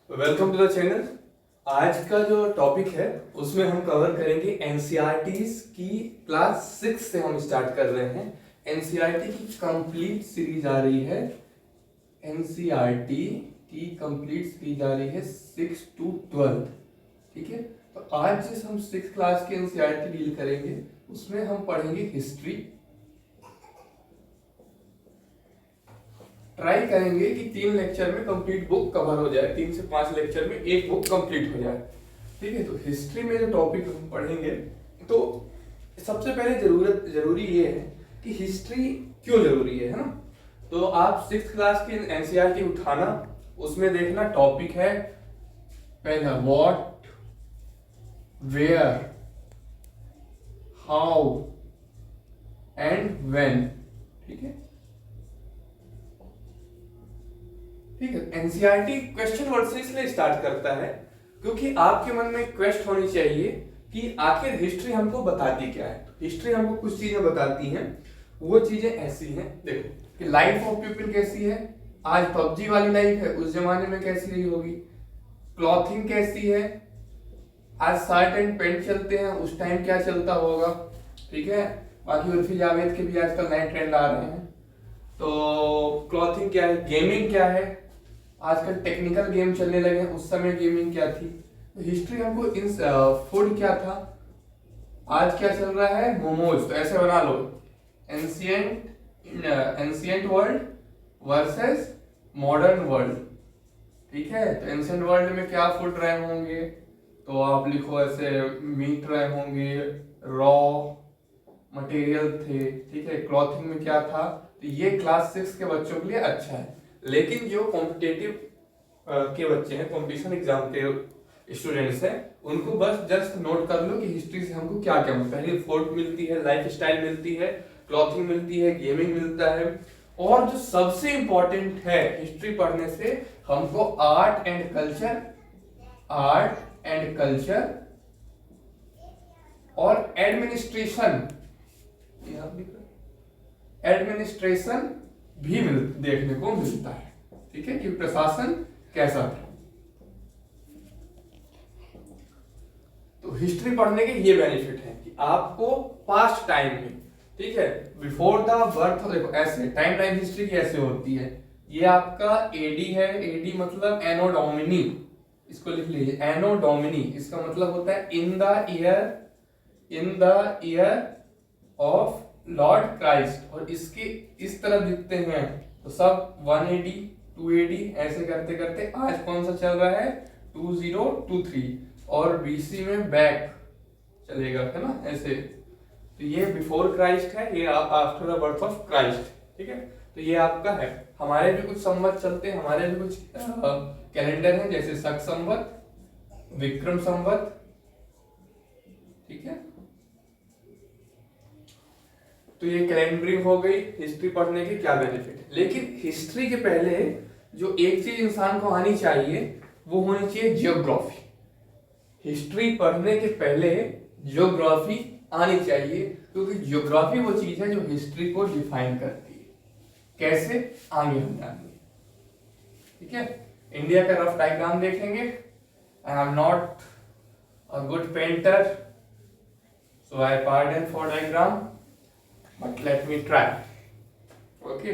Welcome to the channel. आज का जो टॉपिक है उसमें हम कवर करेंगे एनसीईआरटीज की क्लास 6 से हम स्टार्ट कर रहे हैं। एनसीईआरटी की कंप्लीट सीरीज आ रही है। एनसीईआरटी की कंप्लीट सीरीज आ रही है 6 to 12। ठीक है, तो आज जिस हम 6 क्लास की एनसीईआरटी डील करेंगे उसमें हम पढ़ेंगे हिस्ट्री। ट्राई करेंगे कि 3 लेक्चर में कंप्लीट बुक कवर हो जाए, 3 से 5 लेक्चर में एक बुक कंप्लीट हो जाए। ठीक है, तो हिस्ट्री में जो टॉपिक हम पढ़ेंगे तो सबसे पहले जरूरी ये है कि हिस्ट्री क्यों जरूरी है ना। तो आप 6th क्लास की एनसीईआरटी उठाना, उसमें देखना टॉपिक है पहला what, where, how and when. ठीक है, ठीक है। एनसीईआरटी क्वेश्चन वर्ड से इसलिए स्टार्ट करता है क्योंकि आपके मन में क्वेश्चन होनी चाहिए कि आखिर हिस्ट्री हमको बताती क्या है। हिस्ट्री हमको कुछ चीजें बताती हैं, वो चीजें ऐसी हैं। देखो कि लाइफ ऑफ पीपल कैसी है, आज पबजी वाली लाइफ है, उस जमाने में कैसी रही होगी। क्लॉथिंग कैसी है, आज शर्ट एंड पैंट चलते हैं, उस टाइम क्या चलता होगा। ठीक है, बाकी उर्फी जावेद के भी आजकल नए ट्रेंड आ रहे हैं। तो क्लॉथिंग क्या है, गेमिंग क्या है, आजकल टेक्निकल गेम चलने लगे हैं, उस समय गेमिंग क्या थी। तो हिस्ट्री हमको इन फूड क्या था, आज क्या चल रहा है, मोमोज। तो ऐसे बना लो, ancient world versus modern world. ठीक है, तो एंशिएंट वर्ल्ड में क्या फूड रहे होंगे, तो आप लिखो ऐसे मीट रहे होंगे, रॉ मटेरियल थे। ठीक है, क्लॉथिंग में क्या था। तो ये क्लास 6 के बच्चों के लिए अच्छा है। लेकिन जो कॉम्पिटेटिव के बच्चे हैं, कंपटीशन एग्जाम के स्टूडेंट्स हैं, उनको बस जस्ट नोट कर लो कि हिस्ट्री से हमको क्या क्या मिलता है। पहले फूड मिलती है, लाइफ स्टाइल मिलती है, क्लॉथिंग मिलती है, गेमिंग मिलता है, और जो सबसे इंपॉर्टेंट है हिस्ट्री पढ़ने से हमको आर्ट एंड कल्चर और एडमिनिस्ट्रेशन भी देखने को मिलता है। ठीक है, कि प्रशासन कैसा था। तो हिस्ट्री पढ़ने के ये बेनिफिट है कि आपको पास्ट टाइम में, ठीक है, बिफोर द बर्थ, देखो ऐसे टाइम हिस्ट्री की ऐसे होती है। ये आपका एडी है, एडी मतलब एनो डोमिनी, इसको लिख लीजिए एनो डोमिनी। इसका मतलब होता है in the year of Lord Christ, और इसके इस तरह दिखते हैं तो सब 180 280 ऐसे करते करते आज कौन सा चल रहा है 2023, और बीसी में बैक चलेगा, है ना ऐसे। तो ये बिफोर क्राइस्ट है, ये after the birth of Christ. ठीक है, तो ये आपका है। हमारे भी कुछ संवत चलते हैं, हमारे भी कुछ कैलेंडर हैं, जैसे शक संवत, विक्रम संवत। ठीक है, तो ये कैलेंडरिंग हो गई। हिस्ट्री पढ़ने के क्या बेनिफिट है। लेकिन हिस्ट्री के पहले जो एक चीज इंसान को आनी चाहिए वो होनी चाहिए जियोग्राफी। हिस्ट्री पढ़ने के पहले जियोग्राफी आनी चाहिए, क्योंकि जियोग्राफी वो चीज है जो हिस्ट्री को डिफाइन करती है। कैसे, आगे हम जानेंगे। ठीक है, इंडिया का रफ डायग्राम देखेंगे। I am not a good painter, so I pardon for diagram, but let me try. Okay,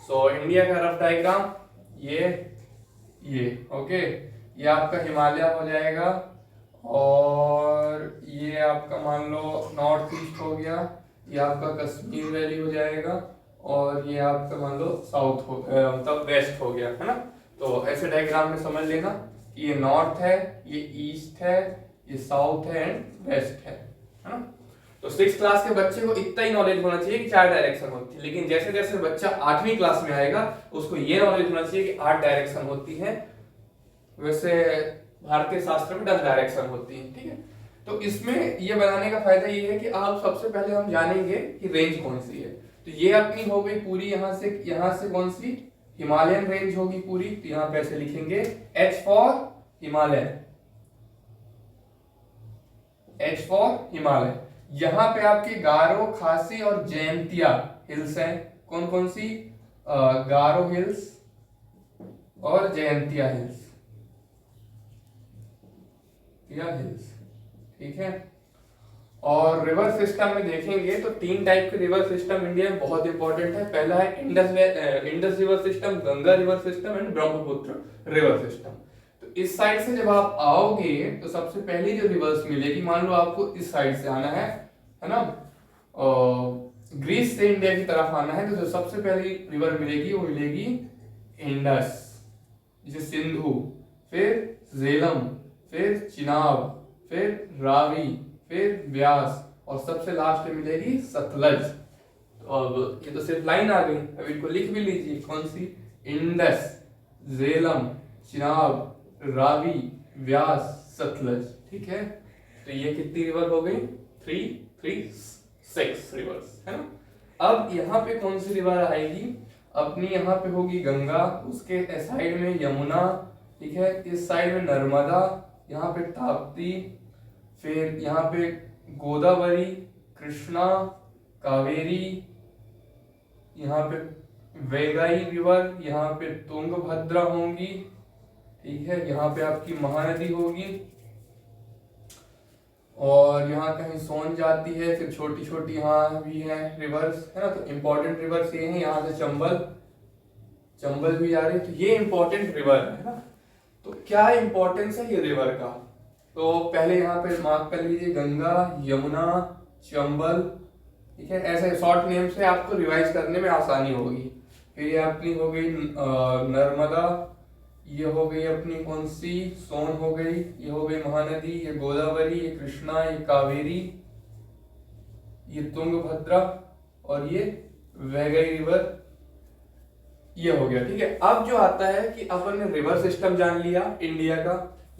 so India का रफ डायग्राम ये ओके, ये आपका हिमालय हो जाएगा, और ये आपका मान लो नॉर्थ ईस्ट हो गया, ये आपका कश्मीर वैली हो जाएगा, और ये आपका मान लो साउथ हो मतलब वेस्ट हो गया, है ना। तो ऐसे डायग्राम में समझ लेना कि ये नॉर्थ है, ये ईस्ट है, ये साउथ है एंड वेस्ट है ना। तो 6 क्लास के बच्चे को इतना ही नॉलेज होना चाहिए कि 4 डायरेक्शन होती है। लेकिन जैसे जैसे बच्चा 8वीं क्लास में आएगा उसको ये नॉलेज होना चाहिए कि 8 डायरेक्शन होती है। वैसे भारतीय शास्त्र में 10 डायरेक्शन होती है। ठीक है, तो इसमें ये बनाने का फायदा ये है कि आप सबसे पहले हम जानेंगे कि रेंज कौन सी है। तो ये अपनी हो गई पूरी, यहाँ से कौन सी हिमालयन रेंज होगी पूरी। तो यहाँ पे ऐसे लिखेंगे H फॉर हिमालय। यहाँ पे आपकी गारो, खासी और जयंतिया हिल्स हैं। कौन कौन सी, 11 हिल्स और जयंतिया हिल्स। ठीक है, तो ये आपका है। हमारे भी कुछ संवत चलते हैं, हमारे भी कुछ कैलेंडर हैं, जैसे शक संवत, विक्रम संवत। ठीक है, तो ये आपका है। हमारे भी कुछ संवत चलते हैं, हमारे भी कुछ कैलेंडर हैं, जैसे शक संवत, 11 हिल्स और जयंतिया हिल्स। और जयंतिया हिल्स। या हिल्स, ठीक है। और रिवर सिस्टम में देखेंगे तो 3 टाइप के रिवर सिस्टम इंडिया में बहुत इंपॉर्टेंट है। पहला है Indus river system, Ganga river system and Brahmaputra river system. तो इस साइड से जब आप आओगे तो सबसे पहली जो रिवर्स मिलेगी, मान लो आपको इस साइड से आना है ना, ग्रीस से इंडिया की तरफ आना है, तो जो सबसे पहली रिवर मिलेगी वो मिलेगी इंडस, जैसे सिंधु, फिर झेलम, फिर चिनाब, फिर रावी, फिर व्यास, और सबसे लास्ट में मिलेगी सतलज। तो अब ये तो सिर्फ लाइन आ गई, अब इनको लिख भी लीजिए, कौन सी, इंडस, झेलम, चिनाब, रावी, व्यास, सतलज, ठीक है। तो ये कितनी रिवर हो गई, 6 रिवर्स, है ना। अब यहाँ पे कौन सी रिवर आएगी, अपनी यहाँ पे होगी गंगा, उसके साइड में यमुना, ठीक है, इस साइड में नर्मदा, यहाँ पे ताप्ती, फिर यहाँ पे गोदावरी, कृष्णा, कावेरी, यहाँ पे वैगाई रिवर, यहाँ पे तुंगभद्रा होंगी, ठीक है, यहाँ पे आपकी महानदी होगी, और यहाँ कहीं सोन जाती है, फिर छोटी छोटी यहाँ भी हैं रिवर्स, है ना। तो इंपॉर्टेंट रिवर्स ये हैं, यहाँ से चंबल भी आ रही है, तो ये इंपॉर्टेंट रिवर है ना। तो क्या इंपॉर्टेंस है ये रिवर का, तो पहले यहाँ पे मार्क कर लीजिए, गंगा, यमुना, चंबल, ठीक है, ऐसे शॉर्ट नेम से आपको रिवाइज करने में आसानी होगी। फिर ये अपनी हो गई नर्मदा, ये हो गई अपनी कौन सी, सोन हो गई, ये हो गई महानदी, ये गोदावरी, ये कृष्णा, ये कावेरी, ये तुंगभद्रा, और ये वैगई रिवर, ये हो गया, ठीक है। अब जो आता है कि अपन ने रिवर सिस्टम जान लिया इंडिया का,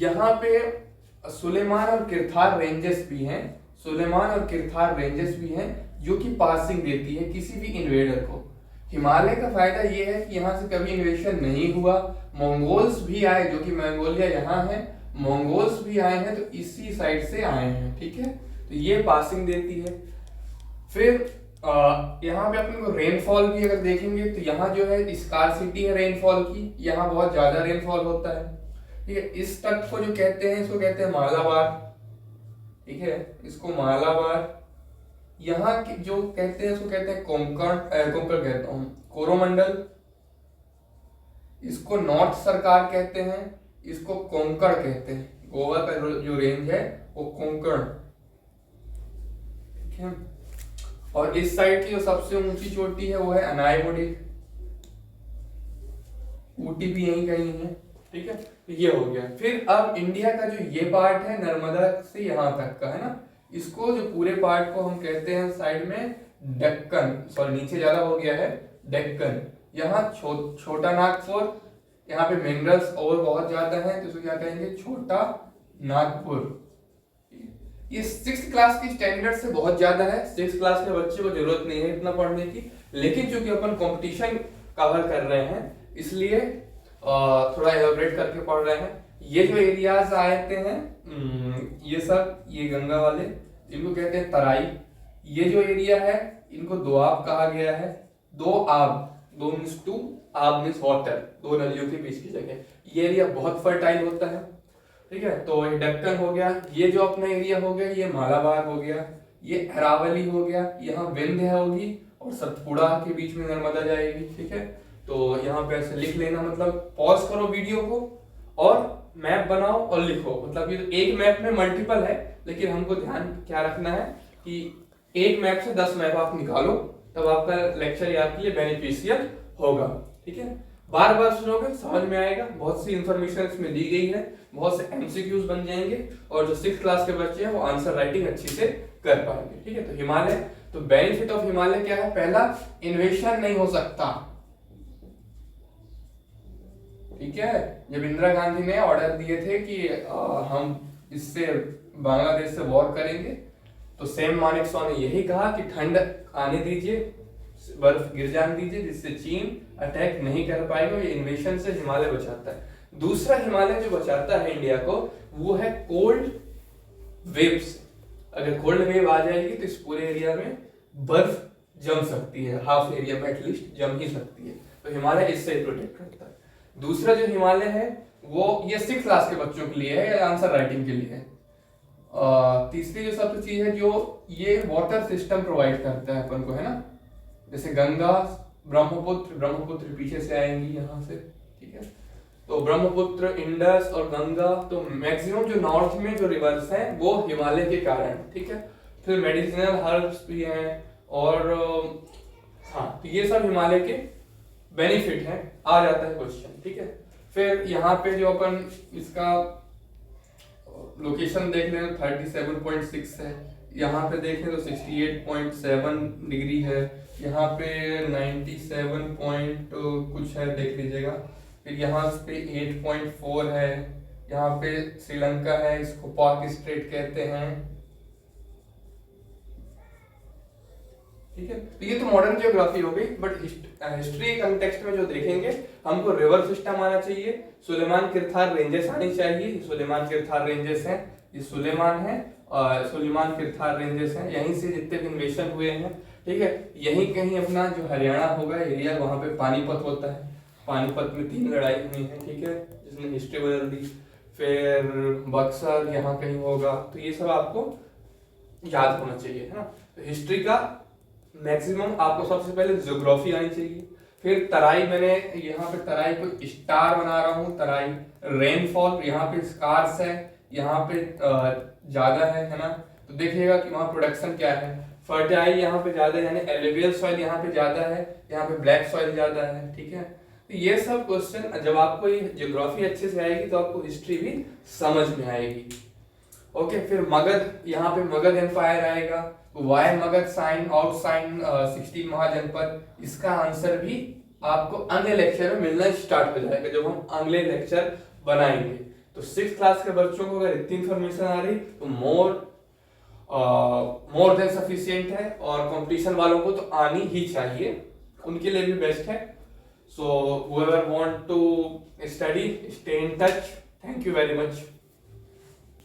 यहाँ पे सुलेमान और किरथार रेंजेस भी हैं, सुलेमान और किरथार रेंजेस भी हैं, जो कि पासिंग देती है किसी भी इन्वेडर को। हिमालय का फायदा ये है कि यहाँ से कभी इन्वेशन नहीं हुआ, मंगोल्स भी आए, जो कि मंगोलिया यहाँ है, मंगोल्स भी आए हैं, तो इसी साइड से आए हैं, ठीक है, तो ये पासिंग देती है। फिर यहाँ पे अपन को रेनफॉल भी अगर देखेंगे तो यहाँ जो है स्कार्सिटी है रेनफॉल की, यहाँ बहुत ज्यादा रेनफॉल होता है, ठीक है। इस तट को जो कहते हैं, इसको कहते हैं मालाबार, ठीक है, इसको मालाबार। यहाँ जो कहते हैं इसको कहते हैं कोंकण कहता हूँ, कोरोमंडल, इसको नॉर्थ सरकार कहते हैं, इसको कोंकण कहते हैं, गोवा का जो रेंज है वो कोंकण, ठीक है। और इस साइड की जो सबसे ऊंची चोटी है वो है अनायमुडी, ऊटी भी यहीं कहीं है, ठीक है, तो ये हो गया। फिर अब इंडिया का जो ये पार्ट है नर्मदा से यहाँ तक का है ना, इसको जो पूरे पार्ट को हम कहते हैं साइड में डेक्कन, सॉरी नीचे ज्यादा हो गया है, डेक्कन। यहाँ छोटा नागपुर, यहाँ पे मिनरल्स और बहुत ज्यादा है, तो इसको क्या कहेंगे, छोटा नागपुर। ये 6th क्लास की स्टैंडर्ड से बहुत ज्यादा है, 6th क्लास के बच्चे को जरूरत नहीं है इतना पढ़ने की, लेकिन चूंकि अपन कंपटीशन कवर कर रहे हैं इसलिए थोड़ा एलाबोरेट करके पढ़ रहे हैं। ये जो एरियाज आते हैं, ये सब, ये गंगा वाले, इनको कहते हैं तराई। ये जो एरिया है इनको दोआब कहा गया है, दो आब, दो मीन्स टू, आब मीन्स वाटर, दो नदियों के बीच की जगह। ये एरिया बहुत फर्टाइल होता है, ठीक है। तो ये डेक्कन हो गया, ये जो अपना एरिया हो गया ये मालाबार हो गया, ये अरावली हो गया, यहाँ विंध्य होगी, और सतपुड़ा के बीच में नर्मदा जाएगी, ठीक है। तो यहाँ पे ऐसे लिख लेना, मतलब पॉज करो वीडियो को और मैप बनाओ और लिखो, मतलब ये तो एक मैप में मल्टीपल है, लेकिन हमको ध्यान क्या रखना है कि एक मैप से 10 मैप आप निकालो, तब आपका लेक्चर ये आपके लिए बेनिफिशियल होगा, ठीक है। बार बार सुनोगे समझ में आएगा, बहुत सी इंफॉर्मेशन इसमें दी गई है, बहुत से एमसीक्यूज बन जाएंगे, और जो 6th क्लास के बच्चे हैं वो आंसर राइटिंग अच्छी से कर पाएंगे, ठीक है। तो हिमालय, तो बेनिफिट ऑफ हिमालय क्या है, पहला इन्वेशन नहीं हो सकता, ठीक है। जब इंदिरा गांधी ने ऑर्डर दिए थे कि हम इससे बांग्लादेश से वॉर करेंगे, तो सैम मानेकशॉ ने यही कहा कि ठंड आने दीजिए, बर्फ गिर जाने दीजिए, जिससे चीन अटैक नहीं कर पाएगा, ये इन्वेशन से हिमालय बचाता है। दूसरा हिमालय जो बचाता है इंडिया को वो है कोल्ड वेव से। अगर कोल्ड वेव आ जाएगी तो इस पूरे एरिया में बर्फ जम सकती है, हाफ एरिया में एटलीस्ट जम ही सकती है, तो हिमालय इससे प्रोटेक्ट करता है। दूसरा जो हिमालय है वो ये 6th क्लास के बच्चों के लिए है, आंसर राइटिंग के लिए है। तीसरी जो सबसे चीज है जो ये वाटर सिस्टम प्रोवाइड करता है अपन को, है ना, जैसे गंगा, ब्रह्मपुत्र पीछे से आएंगी यहाँ से, ठीक है, तो ब्रह्मपुत्र, इंडस और गंगा, तो मैक्सिमम जो नॉर्थ में जो रिवर्स हैं वो हिमालय के कारण, ठीक है। फिर मेडिसिनल हर्ब्स भी हैं और हाँ, तो ये सब हिमालय के बेनिफिट हैं, आ जाता है क्वेश्चन, ठीक है। फिर यहाँ पे जो अपन इसका लोकेशन देख लें 37.6 है, यहाँ पे देखें तो 68.7 डिग्री है, यहाँ पे 97 पॉइंट कुछ है, देख लीजिएगा। फिर यहाँ पे 8.4 है, यहाँ पे श्रीलंका है, इसको पाक स्ट्रेट कहते हैं, ठीक है। तो ये तो मॉडर्न जियोग्राफी हो गई, बट हिस्ट्री कंटेक्स्ट में जो देखेंगे हमको रिवर सिस्टम आना चाहिए, सुलेमान किरथार रेंजेस आनी चाहिए, सुलेमान किरथार रेंजेस हैं, ये सुलेमान है और सुलेमान किरथार रेंजेस हैं, यहीं से जितने भी इन्वेशन हुए हैं, ठीक है। यहीं कहीं अपना जो हरियाणा होगा एरिया, वहां पे पानीपत होता है, पानीपत में 3 लड़ाई हुई है, ठीक है, जिसने हिस्ट्री बदल दी। फिर बक्सर यहाँ कहीं होगा, तो ये सब आपको याद होना चाहिए, है ना। तो हिस्ट्री का मैक्सिमम आपको सबसे पहले ज्योग्राफी आनी चाहिए, फिर तराई, मैंने यहाँ पे तराई को स्टार बना रहा हूँ, तराई, रेनफॉल यहाँ पे स्कार्स है, यहाँ पे ज्यादा है ना, तो देखिएगा कि वहाँ प्रोडक्शन क्या है। फर्टाइल यहाँ पे ज्यादा है, यानी एलुवियल सॉइल यहाँ पे ज्यादा है, यहाँ पे ब्लैक सॉइल ज्यादा है, ठीक है। तो ये सब क्वेश्चन जब आपको ये ज्योग्राफी अच्छे से आएगी तो आपको हिस्ट्री भी समझ में आएगी। ओके, फिर मगध, यहाँ पे मगध एम्पायर आएगा, why Magadh sign out sign 16 Mahajanapada, इसका आंसर भी आपको अगले लेक्चर में मिलना स्टार्ट हो जाएगा जब हम अगले लेक्चर बनाएंगे। तो 6th क्लास के बच्चों को अगर इतनी इंफॉर्मेशन आ रही तो मोर देन सफिशिएंट है, और कंपटीशन वालों को तो आनी ही चाहिए, उनके लिए भी बेस्ट है। सो whoever want to study, stay in touch. Thank you very much.